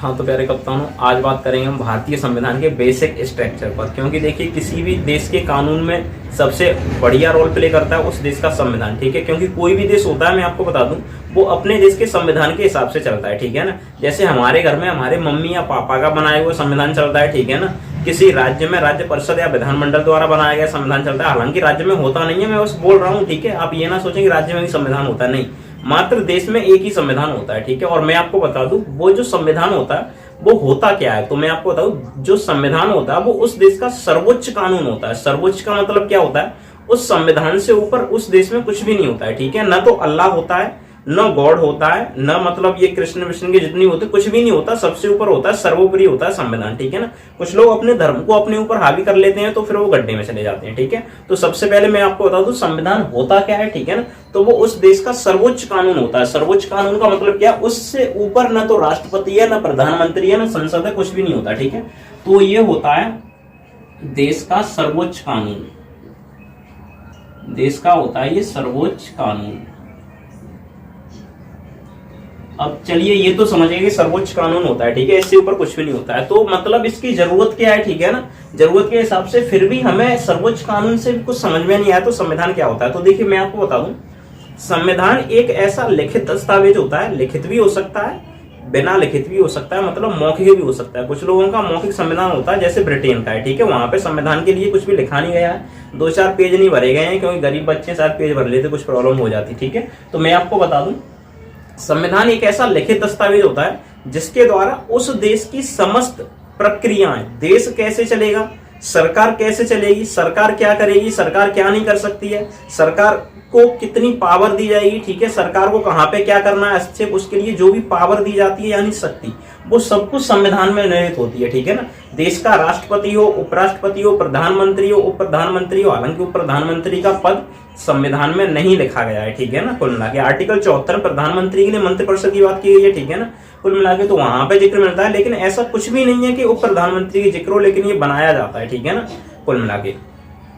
हाँ तो प्यारे कप्तानों, आज बात करेंगे हम भारतीय संविधान के बेसिक स्ट्रक्चर पर। क्योंकि देखिए, किसी भी देश के कानून में सबसे बढ़िया रोल प्ले करता है उस देश का संविधान, ठीक है। क्योंकि कोई भी देश होता है, मैं आपको बता दूं, वो अपने देश के संविधान के हिसाब से चलता है, ठीक है ना। जैसे हमारे घर में हमारे मम्मी या पापा का बनाया हुआ संविधान चलता है, ठीक है ना। किसी राज्य में राज्य परिषद या विधानमंडल द्वारा बनाया गया संविधान चलता है। हालांकि राज्य में होता नहीं है, मैं बस बोल रहा हूँ, ठीक है। आप ये ना सोचें कि राज्य में भी संविधान होता है, नहीं, मात्र देश में एक ही संविधान होता है, ठीक है। और मैं आपको बता दूं, वो जो संविधान होता है वो होता क्या है, तो मैं आपको बताऊं, जो संविधान होता है वो उस देश का सर्वोच्च कानून होता है। सर्वोच्च का मतलब क्या होता है, उस संविधान से ऊपर उस देश में कुछ भी नहीं होता है, ठीक है। न तो अल्लाह होता है, न गॉड होता है, न मतलब ये कृष्ण विष्णु के जितनी होते, कुछ भी नहीं होता। सबसे ऊपर होता है, सर्वोपरि होता है संविधान, ठीक है ना। कुछ लोग अपने धर्म को अपने ऊपर हावी कर लेते हैं तो फिर वो गड्ढे में चले जाते हैं, ठीक है। तो सबसे पहले मैं आपको बता दूं संविधान होता क्या है, ठीक है ना। तो वो उस देश का सर्वोच्च कानून होता है। सर्वोच्च कानून का मतलब क्या, उससे ऊपर न तो राष्ट्रपति है, न प्रधानमंत्री है, न संसद है, कुछ भी नहीं होता, ठीक है। तो ये होता है देश का सर्वोच्च कानून, देश का होता है ये सर्वोच्च कानून। अब चलिए, ये तो समझिए कि सर्वोच्च कानून होता है, ठीक है, इससे ऊपर कुछ भी नहीं होता है। तो मतलब इसकी जरूरत क्या है, ठीक है ना। जरूरत के हिसाब से फिर भी हमें सर्वोच्च कानून से कुछ समझ में नहीं आया तो संविधान क्या होता है। तो देखिए, मैं आपको बता दूं, संविधान एक ऐसा लिखित दस्तावेज होता है। लिखित भी हो सकता है, बिना लिखित भी हो सकता है, मतलब मौखिक भी हो सकता है। कुछ लोगों का मौखिक संविधान होता है, जैसे ब्रिटेन का है, ठीक है। वहां पे संविधान के लिए कुछ भी लिखा नहीं गया है, 2-4 पेज नहीं भरे गए हैं, क्योंकि गरीब बच्चे 4 पेज भर लेते, कुछ प्रॉब्लम हो जाती, ठीक है। तो मैं आपको बता दूं, संविधान एक ऐसा लिखित दस्तावेज होता है जिसके द्वारा उस देश की समस्त प्रक्रियाएं, देश कैसे चलेगा, सरकार कैसे चलेगी, सरकार क्या करेगी, सरकार क्या नहीं कर सकती है, सरकार को कितनी पावर दी जाएगी, ठीक है, सरकार को कहां पे क्या करना है, अच्छे उसके लिए जो भी पावर दी जाती है यानी शक्ति, वो सब कुछ संविधान में निहित होती है, ठीक है ना। देश का राष्ट्रपति हो, उपराष्ट्रपति हो, प्रधानमंत्री हो, उप प्रधानमंत्री हो, हालांकि उप प्रधानमंत्री का पद संविधान में नहीं लिखा गया है, ठीक है ना। कुल मिला के आर्टिकल 74 प्रधानमंत्री के लिए मंत्रिपरिषद की बात की गई है, ठीक है ना। कुल मिला के तो वहां पे जिक्र मिलता है, लेकिन ऐसा कुछ भी नहीं है कि उप प्रधानमंत्री की जिक्र हो, लेकिन ये बनाया जाता है, ठीक है ना। कुल मिला के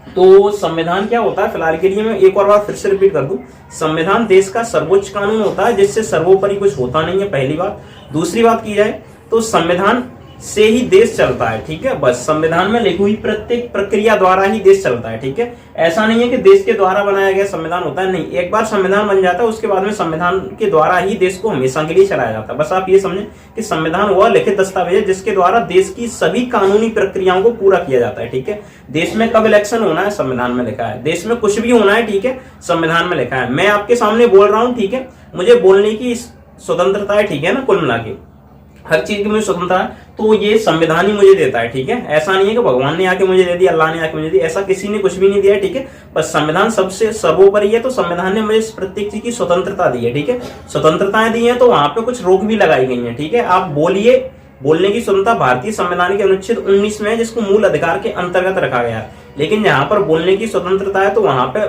तो संविधान क्या होता है, फिलहाल के लिए मैं एक और बार फिर से रिपीट कर दूं, संविधान देश का सर्वोच्च कानून होता है जिससे सर्वोपरि कुछ होता नहीं है, पहली बात। दूसरी बात की जाए तो संविधान से ही देश चलता है, ठीक है। बस संविधान में लिखी हुई प्रत्येक प्रक्रिया द्वारा ही देश चलता है, ठीक है। ऐसा नहीं है कि देश के द्वारा बनाया गया संविधान होता है, नहीं। एक बार संविधान बन जाता है, उसके बाद में संविधान के द्वारा ही देश को हमेशा के लिए चलाया जाता है। बस आप ये समझें कि संविधान वह लिखित दस्तावेज है जिसके द्वारा देश की सभी कानूनी प्रक्रियाओं को पूरा किया जाता है, ठीक है। देश में कब इलेक्शन होना है, संविधान में लिखा है। देश में कुछ भी होना है, ठीक है, संविधान में लिखा है। मैं आपके सामने बोल रहा हूं, ठीक है, मुझे बोलने की स्वतंत्रता है, ठीक है ना। कुल मिला के हर चीज की मुझे स्वतंत्रता है, तो ये संविधान ही मुझे देता है, ठीक है। ऐसा नहीं है कि भगवान ने आके मुझे दे दिया, अल्लाह ने आके मुझे दी, ऐसा किसी ने कुछ भी नहीं दिया है, ठीक है। बस संविधान सबसे सर्वोपरि है, तो संविधान ने मुझे प्रत्येक चीज की स्वतंत्रता दी है, ठीक है। स्वतंत्रताएं दी है तो वहां पे कुछ रोक भी लगाई गई है, ठीक है। आप बोलिए, बोलने की स्वतंत्रता भारतीय संविधान के अनुच्छेद 19 में है, जिसको मूल अधिकार के अंतर्गत रखा गया है। लेकिन जहां पर बोलने की स्वतंत्रता है तो वहां पे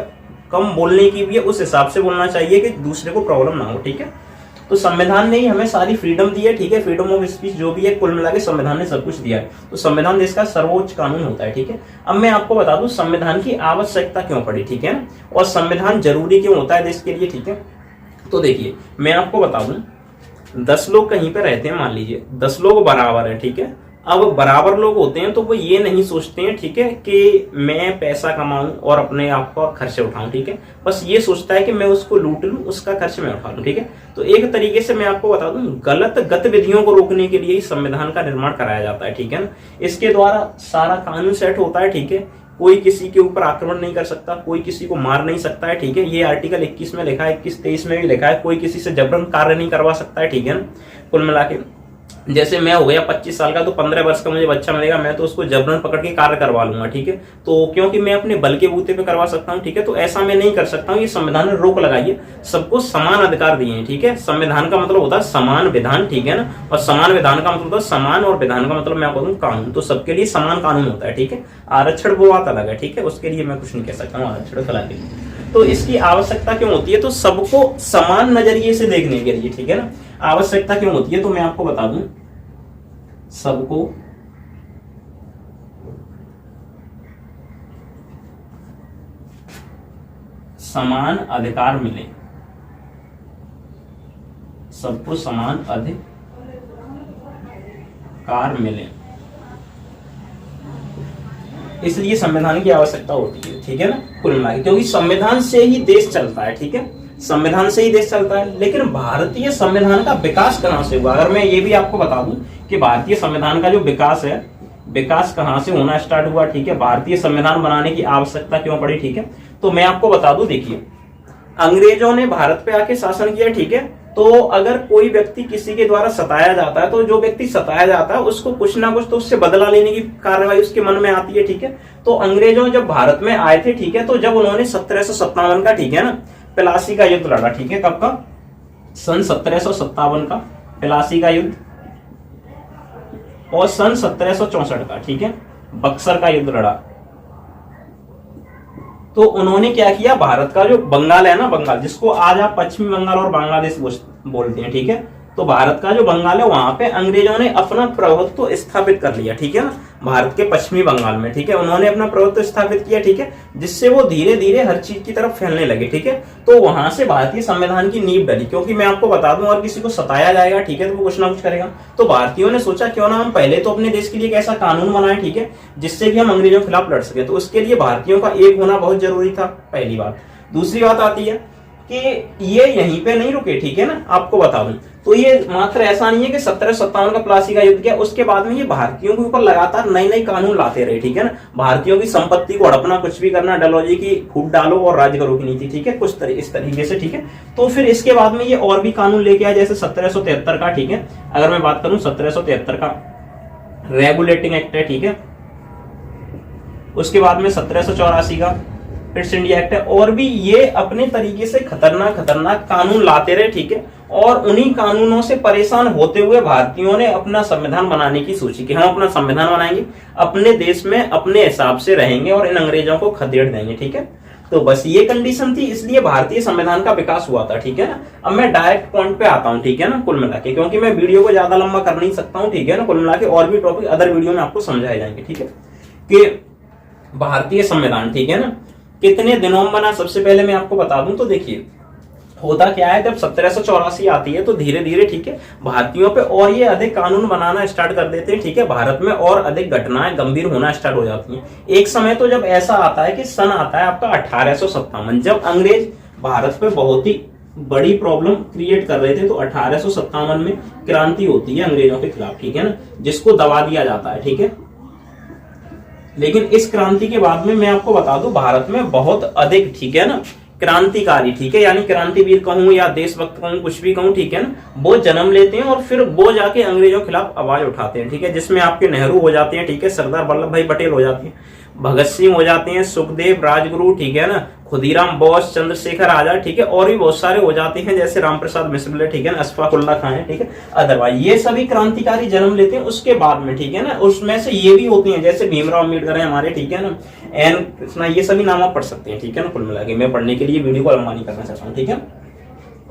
कम बोलने की भी है, उस हिसाब से बोलना चाहिए कि दूसरे को प्रॉब्लम ना हो, ठीक है। तो संविधान ने ही हमें सारी फ्रीडम दी है, ठीक है, फ्रीडम ऑफ स्पीच जो भी है, कुल मिला के संविधान ने सब कुछ दिया है। तो संविधान देश का सर्वोच्च कानून होता है, ठीक है। अब मैं आपको बता दूं संविधान की आवश्यकता क्यों पड़ी, ठीक है ना, और संविधान जरूरी क्यों होता है देश के लिए, ठीक है। तो देखिए, मैं आपको बता दूं, 10 लोग कहीं पे रहते हैं, मान लीजिए 10 लोग बराबर है, ठीक है। अब बराबर लोग होते हैं तो वो ये नहीं सोचते हैं, ठीक है, कि मैं पैसा कमाऊं और अपने आप का खर्चे उठाऊं, ठीक है। बस ये सोचता है कि मैं उसको लूट लूं, उसका खर्च मैं उठा लूं, ठीक है। तो एक तरीके से मैं आपको बता दूं, गलत गतिविधियों को रोकने के लिए ही संविधान का निर्माण कराया जाता है, ठीक है ना। इसके द्वारा सारा कानून सेट होता है, ठीक है। कोई किसी के ऊपर आक्रमण नहीं कर सकता, कोई किसी को मार नहीं सकता है, ठीक है। ये आर्टिकल 21 में लिखा है, 21-23 में भी लिखा है, कोई किसी से जबरन कार्य नहीं करवा सकता है, ठीक है ना। कुल मिला के जैसे मैं हो गया 25 साल का, तो 15 वर्ष का मुझे बच्चा मिलेगा, मैं तो उसको जबरन पकड़ के कार्य करवा लूंगा, ठीक है। तो क्योंकि मैं अपने बल के बूते पे करवा सकता हूं, ठीक है। तो ऐसा मैं नहीं कर सकता हूं, ये संविधान ने रोक लगाई है। सबको समान अधिकार दिए हैं, ठीक है। संविधान का मतलब होता है समान विधान, ठीक है ना। और समान विधान का मतलब होता है समान, और विधान का मतलब मैं आपको बताऊं कानून। तो सबके लिए समान कानून होता है, ठीक है। आरक्षण वो बात अलग है, ठीक है, उसके लिए मैं कुछ नहीं कह सकता हूँ आरक्षण फैलाने के लिए। तो इसकी आवश्यकता क्यों होती है, तो सबको समान नजरिए से देखने के लिए, ठीक है ना, आवश्यकता क्यों होती है। तो मैं आपको बता दूं, सबको समान अधिकार मिले, सबको समान कार मिले, इसलिए संविधान की आवश्यकता होती है, ठीक है ना, कुल मिला के, क्योंकि संविधान से ही देश चलता है, ठीक है, संविधान से ही देश चलता है। लेकिन भारतीय संविधान का विकास कहां से हुआ, अगर मैं ये भी आपको बता दूं कि भारतीय संविधान का जो विकास है, विकास कहां से होना स्टार्ट हुआ, ठीक है, भारतीय संविधान बनाने की आवश्यकता क्यों पड़ी, ठीक है, तो मैं आपको बता दूं, देखिए अंग्रेजों ने भारत पे आके शासन किया, ठीक है, तो अगर कोई व्यक्ति किसी के द्वारा सताया जाता है, तो जो व्यक्ति सताया जाता है उसको कुछ ना कुछ तो उससे बदला लेने की कार्रवाई उसके मन में आती है, ठीक है। तो अंग्रेजों जब भारत में आए थे, ठीक है, तो जब उन्होंने 1757 का, ठीक है ना, प्लासी का युद्ध लड़ा, ठीक है, कब का, सन 1757 का प्लासी का युद्ध, और सन 1764 का, ठीक है, बक्सर का युद्ध लड़ा। तो उन्होंने क्या किया, भारत का जो बंगाल है ना, बंगाल जिसको आज आप पश्चिमी बंगाल और बांग्लादेश बोलते हैं, ठीक है, तो भारत का जो बंगाल है वहां पे अंग्रेजों ने अपना प्रभुत्व स्थापित कर लिया, ठीक है ना, भारत के पश्चिमी बंगाल में, ठीक है, उन्होंने अपना प्रभुत्व स्थापित किया, ठीक है, जिससे वो धीरे धीरे हर चीज की तरफ फैलने लगे, ठीक है। तो वहां से भारतीय संविधान की नींव डली, क्योंकि मैं आपको बता दूं और किसी को सताया जाएगा, ठीक है, तो वो कुछ ना कुछ करेगा। तो भारतीयों ने सोचा क्यों ना हम पहले तो अपने देश के लिए एक ऐसा कानून बनाए, ठीक है, जिससे कि हम अंग्रेजों के खिलाफ लड़ सके। तो उसके लिए भारतीयों का एक होना बहुत जरूरी था, पहली बात। दूसरी बात आती है कि ये यहीं पे नहीं रुके, ठीक है ना, आपको बता दूं, तो ये मात्र ऐसा नहीं है कि 1757 का प्लासी का युद्ध किया, उसके बाद में ये भारतीयों के ऊपर लगातार नए नए कानून लाते रहे, ठीक है ना, भारतीयों की संपत्ति को हड़पना, कुछ भी करना, डलहौजी की फूट डालो और राज करो की नीति, ठीक है, कुछ इस तरीके से, ठीक है। तो फिर इसके बाद में ये और भी कानून लेके आए, जैसे 1773 का, ठीक है, अगर मैं बात करूं 1773 का रेगुलेटिंग एक्ट है, ठीक है, उसके बाद में 1784 का ईस्ट इंडिया एक्ट है, और भी ये अपने तरीके से खतरनाक खतरनाक कानून लाते रहे, ठीक है, और उन्हीं कानूनों से परेशान होते हुए भारतीयों ने अपना संविधान बनाने की सोची कि हम अपना संविधान बनाएंगे, अपने देश में अपने हिसाब से रहेंगे और इन अंग्रेजों को खदेड़ देंगे, ठीक है। तो बस ये कंडीशन थी, इसलिए भारतीय संविधान का विकास हुआ था, ठीक है ना। अब मैं डायरेक्ट पॉइंट पे आता हूं, ठीक है ना, कुल मिला के, क्योंकि मैं वीडियो को ज्यादा लंबा कर नहीं सकता हूं, ठीक है ना, कुल मिला के और भी टॉपिक अदर वीडियो में आपको समझाए जाएंगे, ठीक है, कि भारतीय संविधान, ठीक है ना, कितने दिनों में बना। सबसे पहले मैं आपको बता दूं, तो देखिए होता क्या है, जब 1784 आती है तो धीरे धीरे, ठीक है, भारतीयों पे और ये अधिक कानून बनाना स्टार्ट कर देते हैं, ठीक है, भारत में और अधिक घटनाएं गंभीर होना स्टार्ट हो जाती हैं। एक समय तो जब ऐसा आता है कि सन आता है आपका 1857, जब अंग्रेज भारत पे बहुत ही बड़ी प्रॉब्लम क्रिएट कर रहे थे, तो 1857 में क्रांति होती है अंग्रेजों के खिलाफ, ठीक है ना, जिसको दबा दिया जाता है, ठीक है। लेकिन इस क्रांति के बाद में मैं आपको बता दूं, भारत में बहुत अधिक, ठीक है ना, क्रांतिकारी, ठीक है, यानी क्रांतिवीर कहूं या देशभक्त कहूं, कुछ भी कहूं, ठीक है ना, वो जन्म लेते हैं और फिर वो जाके अंग्रेजों के खिलाफ आवाज उठाते हैं, ठीक है, जिसमें आपके नेहरू हो जाते हैं, ठीक है, सरदार वल्लभ भाई पटेल हो जाते हैं, भगत सिंह हो जाते हैं, सुखदेव, राजगुरु, ठीक है ना, खुदीराम बोस, चंद्रशेखर आजाद, ठीक है, और भी बहुत सारे हो जाते हैं, जैसे रामप्रसाद मिश्र, ठीक है ना, अशफाक उल्लाह खां है, ठीक है, अदरवाइज ये सभी क्रांतिकारी जन्म लेते हैं उसके बाद में, ठीक है ना। उसमें से ये भी होते हैं जैसे भीमराव अम्बेडकर है हमारे, ठीक है ना, एन कृष्णा, ये सभी नाम आप पढ़ सकते हैं, ठीक है ना, कुल मिला के। मैं पढ़ने के लिए वीडियो को लंबा नहीं करना चाहता हूँ, ठीक है,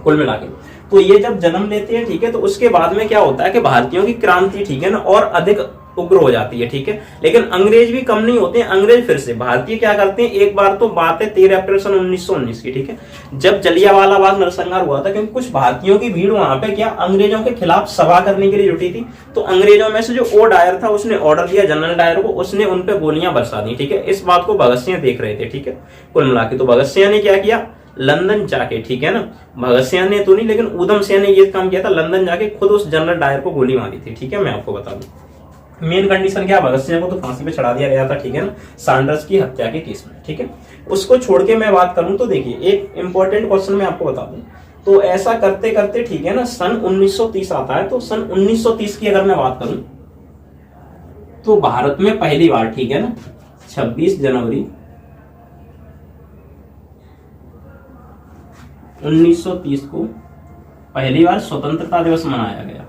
कुल मिला के। तो ये जब जन्म लेते हैं, ठीक है, तो उसके बाद में क्या होता है कि भारतीयों की क्रांति, ठीक है ना, और अधिक उग्र हो जाती है, ठीक है। लेकिन अंग्रेज भी कम नहीं होते हैं, अंग्रेज फिर से भारतीय क्या करते हैं, एक बार तो बात है 13 अप्रैल सन 1919 की, ठीक है, जब जलियांवाला बाग नरसंहार हुआ था, क्योंकि कुछ भारतीयों की भीड़ वहां पे क्या अंग्रेजों के खिलाफ सभा करने के लिए जुटी थी। तो अंग्रेजों में से जो ओ डायर था उसने ऑर्डर दिया जनरल डायर को, उसने उन पे गोलियां बरसा दी, ठीक है। इस बात को भगत सिंह देख रहे थे, ठीक है, कुल मिला के। तो भगत सिंह ने क्या किया, लंदन जाके, ठीक है ना, भगत सिंह ने तो नहीं लेकिन उधम सिंह ने ये काम किया था, लंदन जाके खुद उस जनरल डायर को गोली मारी थी, ठीक है। मैं आपको बता दूं मेन कंडीशन क्या, भगत सिंह को तो फांसी पे चढ़ा दिया गया था, ठीक है ना, सैंडर्स की हत्या के केस में, ठीक है। उसको छोड़ के मैं बात करूं तो देखिए एक इंपॉर्टेंट क्वेश्चन मैं आपको बता दूं, तो ऐसा करते करते, ठीक है ना, सन 1930 आता है। तो सन 1930 की अगर मैं बात करूं तो भारत में पहली बार, ठीक है ना, 26 जनवरी 1930 को पहली बार स्वतंत्रता दिवस मनाया गया।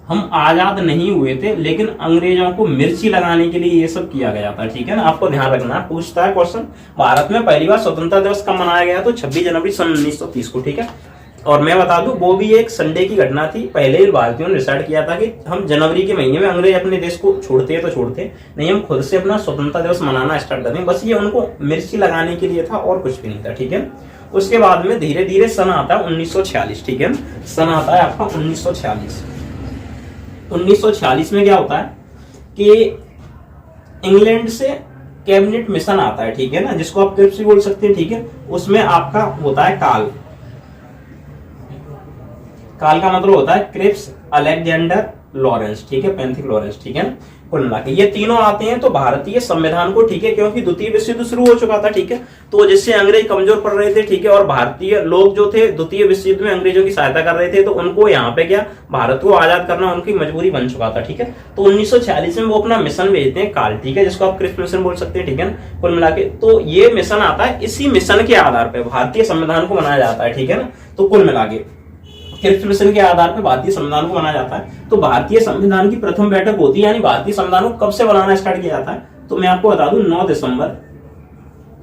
हम आजाद नहीं हुए थे, लेकिन अंग्रेजों को मिर्ची लगाने के लिए ये सब किया गया था, ठीक है ना, आपको ध्यान रखना। पूछता है क्वेश्चन, भारत में पहली बार स्वतंत्रता दिवस कब मनाया गया, तो 26 जनवरी सन 1930 को, ठीक है। और मैं बता दूं वो भी एक संडे की घटना थी। पहले भारतीयों ने डिसाइड किया था कि हम जनवरी के महीने में, अंग्रेज अपने देश को छोड़ते हैं तो छोड़ते नहीं, हम खुद से अपना स्वतंत्रता दिवस मनाना स्टार्ट कर दें। बस ये उनको मिर्ची लगाने के लिए था और कुछ भी नहीं था, ठीक है। उसके बाद में धीरे धीरे सन आता है 1946, ठीक है, सन आता है आपका 1946। 1946 में क्या होता है कि इंग्लैंड से कैबिनेट मिशन आता है, ठीक है ना, जिसको आप क्रिप्स भी बोल सकते हैं, ठीक है। उसमें आपका होता है काल का मतलब होता है क्रिप्स, अलेक्जेंडर लॉरेंस, ठीक है, पैंथिक लॉरेंस, ठीक है ना। कुल मिला के ये तीनों आते हैं तो भारतीय संविधान को, ठीक है, क्योंकि द्वितीय विश्व युद्ध शुरू हो चुका था, ठीक है, तो जिससे अंग्रेज कमजोर पड़ रहे थे, ठीक है, और भारतीय लोग जो थे द्वितीय विश्व युद्ध में अंग्रेजों की सहायता कर रहे थे, तो उनको यहाँ पे क्या भारत को आजाद करना उनकी मजबूरी बन चुका था, ठीक है। तो 1946 में वो अपना मिशन भेजते हैं काल, ठीक है, जिसको आप क्रिप्स मिशन बोल सकते हैं, ठीक है ना। कुल मिला के तो ये मिशन आता है, इसी मिशन के आधार पर भारतीय संविधान को बनाया जाता है, ठीक है ना। तो कुल मिला के क्रिप्स मिशन के आधार पर भारतीय संविधान को बनाया जाता है। तो भारतीय संविधान की प्रथम बैठक होती है, यानी भारतीय संविधान को कब से बनाना स्टार्ट किया जाता है, तो मैं आपको बता दूं 9 दिसंबर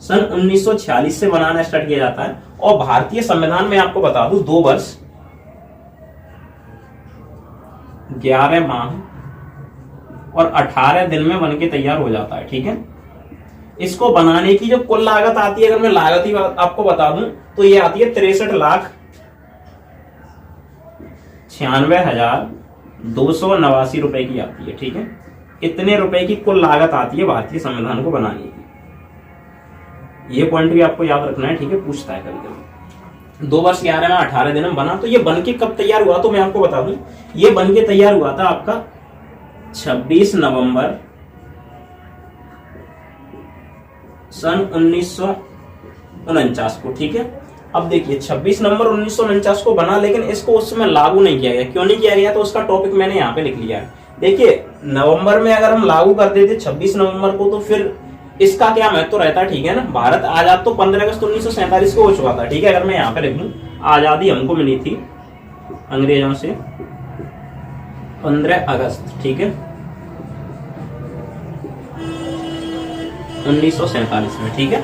सन 1946 से बनाना स्टार्ट किया जाता है। और भारतीय संविधान में आपको बता दूं 2 वर्ष 11 माह और 18 दिन में बनके तैयार हो जाता है, ठीक है। इसको बनाने की जो कुल लागत आती है, अगर मैं लागत ही आपको बता दूं तो ये आती है 63,96,289 रुपए की आती है, ठीक है। इतने रुपए की कुल लागत आती है भारतीय संविधान को बनाने की। ये पॉइंट भी आपको याद रखना है, ठीक है, पूछता है कभी कभी। 2 वर्ष 11 में 18 दिन में बना। तो ये बनके कब तैयार हुआ, तो मैं आपको बता दूं ये बनके तैयार हुआ था आपका 26 नवंबर सन 1949 को, ठीक है। अब देखिए 26 नवंबर 1949 को बना, लेकिन इसको उस समय लागू नहीं किया गया। क्यों नहीं किया गया, तो उसका टॉपिक मैंने यहाँ पे लिख लिया है। देखिए नवंबर में अगर हम लागू कर देते 26 नवंबर को, तो फिर इसका क्या महत्व रहता, ठीक है ना। भारत आजाद तो 15 अगस्त 1947 को हो चुका था, ठीक है। अगर मैं यहाँ पे लिख दूं आजादी हमको मिली थी अंग्रेजों से 15 अगस्त, ठीक है, 1947 में, ठीक है।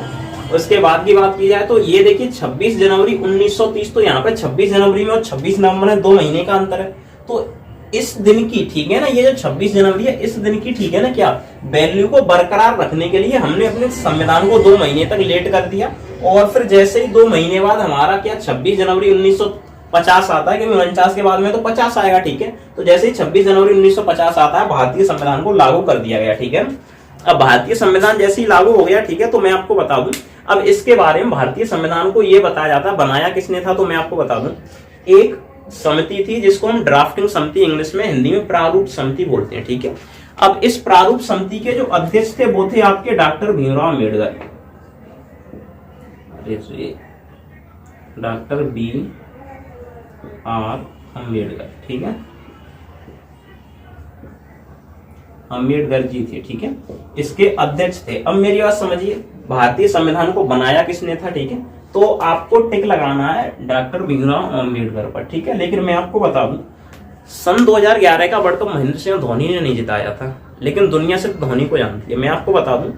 उसके बाद की बात की जाए तो ये देखिए 26 जनवरी 1930, तो यहाँ पे 26 जनवरी में और 26 नवंबर में 2 महीने का अंतर है। तो इस दिन की, ठीक है ना, ये जो 26 जनवरी है इस दिन की, ठीक है ना, क्या वैल्यू को बरकरार रखने के लिए हमने अपने संविधान को 2 महीने तक लेट कर दिया। और फिर जैसे ही 2 महीने बाद हमारा क्या 26 जनवरी 1950 आता है, क्योंकि 49 के बाद में तो 50 आएगा, ठीक है। तो जैसे ही 26 जनवरी 1950 आता है, भारतीय संविधान को लागू कर दिया गया, ठीक है। अब भारतीय संविधान जैसे ही लागू हो गया, ठीक है, तो मैं आपको बता दूं अब इसके बारे में। भारतीय संविधान को यह बताया जाता है बनाया किसने था, तो मैं आपको बता दूं एक समिति थी जिसको हम ड्राफ्टिंग समिति इंग्लिश में, हिंदी में प्रारूप समिति बोलते हैं, ठीक है। अब इस प्रारूप समिति के जो अध्यक्ष थे वो थे आपके doctor Bhimrao Ambedkar, doctor B.R. Ambedkar, ठीक है, अम्बेडकर जी थे, ठीक है, इसके अध्यक्ष थे। अब मेरी बात समझिए, भारतीय संविधान को बनाया किसने था, ठीक है, तो आपको टिक लगाना है डॉक्टर भीमराव अम्बेडकर पर, ठीक है। लेकिन मैं आपको बता दूं सन 2011 का वर्ल्ड कप महेंद्र सिंह धोनी ने नहीं जिताया था, लेकिन दुनिया सिर्फ धोनी को जानती है। मैं आपको बता दूं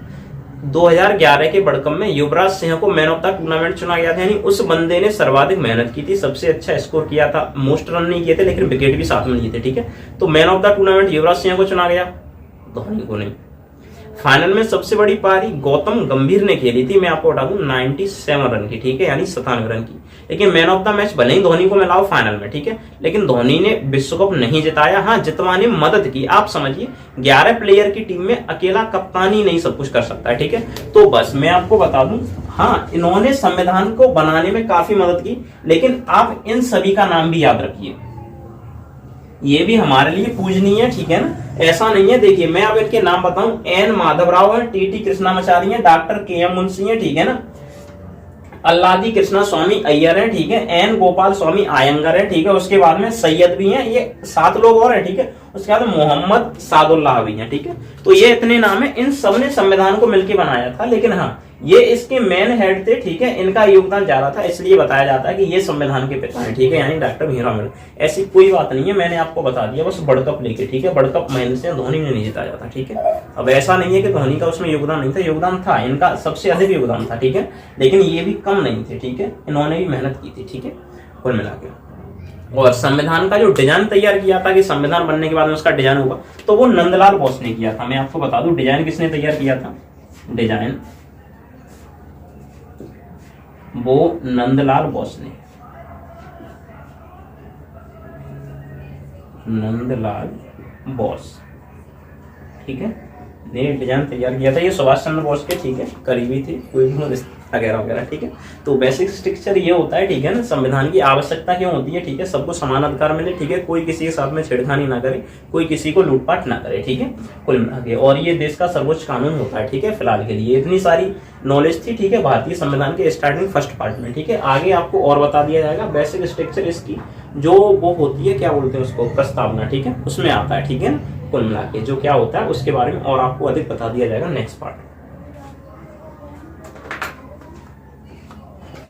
2011 के वर्ल्ड कप में युवराज सिंह को मैन ऑफ द टूर्नामेंट चुना गया था, यानी उस बंदे ने सर्वाधिक मेहनत की थी, सबसे अच्छा स्कोर किया था, मोस्ट रन नहीं किए थे, लेकिन विकेट भी साथ में लिए थे, ठीक है। तो man of the tournament Yuvraj Singh को चुना गया, धोनी को नहीं। फाइनल में सबसे बड़ी पारी गौतम गंभीर ने खेली थी, मैं आपको बता दूं 97 रन की, ठीक है, यानी 97 रन की। लेकिन मैन ऑफ द मैच भले ही धोनी को मिला फाइनल में, ठीक है, लेकिन धोनी ने विश्व कप नहीं जिताया। हाँ, जितवाने मदद की। आप समझिए 11 प्लेयर की टीम में अकेला कप्तान ही नहीं सब कुछ कर सकता है, ठीक है। तो बस मैं आपको बता दूं, हाँ, इन्होंने संविधान को बनाने में काफी मदद की, लेकिन आप इन सभी का नाम भी याद रखिए, ये भी हमारे लिए पूजनीय है, ठीक है ना। ऐसा नहीं है, देखिए मैं अब इनके नाम बताऊं, एन माधवराव है, टी कृष्णामाचारी है, डॉक्टर के एम मुंशी है, ठीक है ना, अल्लादी कृष्णा स्वामी अय्यर है, ठीक है, एन गोपाल स्वामी आयंगर है, ठीक है, उसके बाद में सैयद भी हैं, ये 7 लोग और हैं, ठीक है, उसके बाद मोहम्मद सादुल्लाह भी हैं, ठीक है। तो ये इतने नाम है, इन सब ने संविधान को मिलकर बनाया था, लेकिन हाँ ये इसके मेन हेड थे, ठीक है, इनका योगदान ज्यादा था, इसलिए बताया जाता है कि ये संविधान के पिता हैं, ठीक है, यानी डॉक्टर भीमराव अम्बेडकर। ऐसी कोई बात नहीं है, मैंने आपको बता दिया बस वर्ल्ड कप लेके, ठीक है। वर्ल्ड कप महेंद्र सिंह धोनी ने नहीं जिताया था, ठीक है। अब ऐसा नहीं है कि धोनी का उसमें योगदान नहीं था, योगदान था, इनका सबसे अधिक योगदान था, ठीक है, लेकिन ये भी कम नहीं थे, ठीक है, इन्होंने भी मेहनत की थी, ठीक है, कुल मिला के। और संविधान का जो डिजाइन तैयार किया था कि संविधान बनने के बाद में उसका डिजाइन होगा, तो वो नंदलाल बोस ने किया था। मैं आपको बता दूं डिजाइन किसने तैयार किया था, डिजाइन वो नंदलाल बोस ने, नंदलाल बोस, ठीक है। ने डिजाइन तैयार किया था, ये सुभाष चंद्र बोस के, ठीक है, करीबी थे, कोई भी वगैरह वगैरह, ठीक है। तो बेसिक स्ट्रक्चर ये होता है, ठीक है ना। संविधान की आवश्यकता क्यों होती है, ठीक है, सबको समान अधिकार मिले, ठीक है, कोई किसी के साथ में छेड़खानी ना करे, कोई किसी को लूटपाट ना करे, ठीक है, कुल मिला के। और ये देश का सर्वोच्च कानून होता है, ठीक है। फिलहाल के लिए इतनी सारी नॉलेज थी, ठीक है, भारतीय संविधान के स्टार्टिंग फर्स्ट पार्ट में, ठीक है। आगे आपको और बता दिया जाएगा बेसिक स्ट्रक्चर इसकी, जो वो होती है, क्या बोलते हैं उसको, प्रस्तावना, ठीक है, उसमें आता है, ठीक है, कुल मिला के जो क्या होता है उसके बारे में और आपको अधिक बता दिया जाएगा नेक्स्ट पार्ट में।